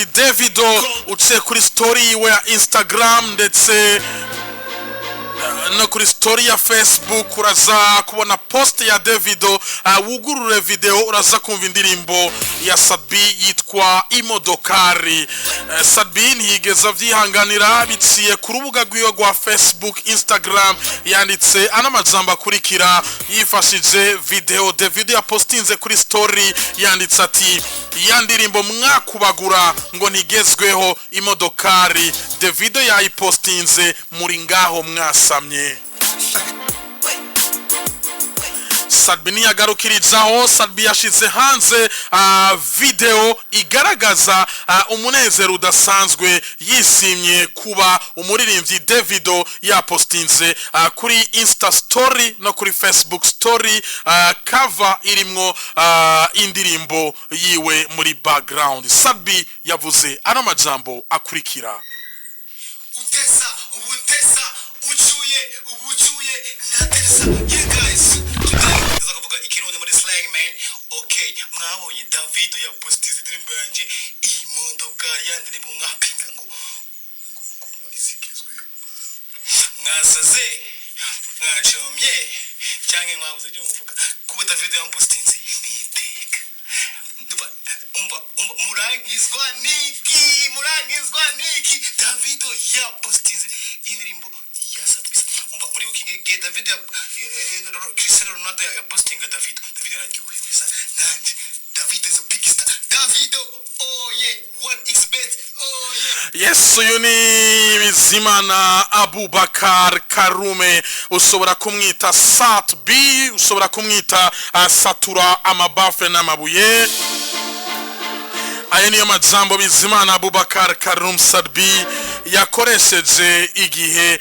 umuririmbyi Davido uciye kuri story yiwe ya Instagram ndetse no kuri story ya Facebook uraza kubona post ya Davido wugurure video uraza kumva indirimbo ya Sadbi yitwa Imodokari. Sadbi ntiyigeza vyihanganira biciye ku rubuga rwiwe rwa Facebook, Instagram yanditse anamajambo akurikira yifashije video Davido yapostinze kuri story yanditse ati ya ndirimbo mwakubagura ngo ntigezweho Imodokari. Davido yayipostinze muri ngaho mwasamye. Sadbi yagarukirizaho. Sadbi yashize hanze video igaragaza umunezero udasanzwe yishimye kuba umuririmbyi Davido yapostinze kuri Insta story no kuri Facebook story cover irimwo indirimbo yiwe muri background. Sadbi yavuze ano majambo akurikira: utesa uchuye natesa. Yeah guys, today kuvuga ikirundi muri slang man. Okay, mwabonye Davido yapostize indirimbo yanje Imodokari, yandirimbwe mwapinga ngo nizikizwe mwasaze mwacomye cyangwa mwabuze byo muvuga kuba Davido yapostinze niteka umba murangizwa niki Davido yapostinze indirimbo ya Sadbi. Umba muri ukige Davido Cristiano Ronaldo yapostinga Davido yararyohe bisa nanje. Davido is a big star. Davido, oh yeah, 1xbet, oh yeah. Yes, uyu ni Bizimana Abubakar Karume, ushobora kumwita Sadbi, ushobora kumwita satura amabafre n'amabuye. Aya niyo majambo Bizimana Abubakar Karume Sadbi yakoresheje igihe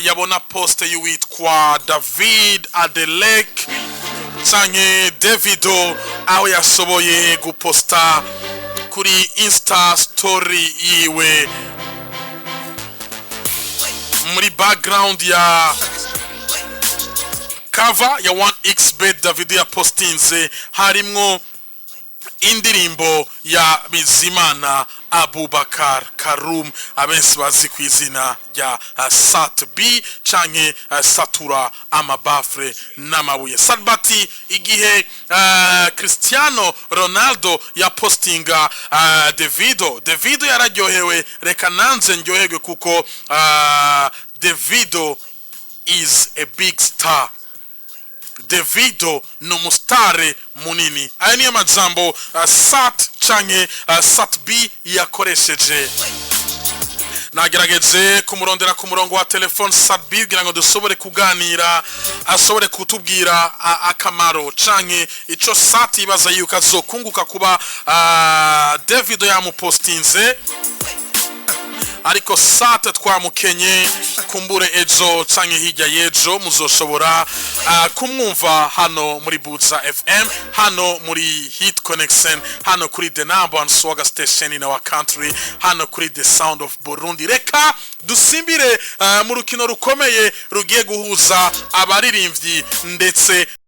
yabona post y'uwitwa David Adelek canke Davido aho yashoboye guposta kuri Insta story yiwe muri background ya cover ya 1xbet. Davido yapostinze harimwo indirimbo ya Bizimana Abubakar Karume abenshi bazi ku izina rya Sadbi canke satura amabafre n'amabuye. Sadbati igihe Cristiano Ronaldo yapostinga Davido yararyohewe, reka nanze ndyoherwe kuko Davido is a big star. Davido no mustare munini. Aya niyo majambo canke Sadbi yakoresheje. Nagerageje kumurondera ku murongo wa telefone Sadbi kugira ngo dushobore kuganira, ashobore kutubwira akamaro canke ico Sat ibaza yuko azokunguka kuba Davido yamupostinze. Ariko Sat twamukenye kumbure ejo canke hirya yejo muzoshobora kumwumva hano muri Mbuga FM, hano muri Hit Connection, hano kuri the number one swagger station in our country, hano kuri the sound of Burundi. Reka dusimbire mu rukino rukomeye rugiye guhuza abaririmbyi ndetse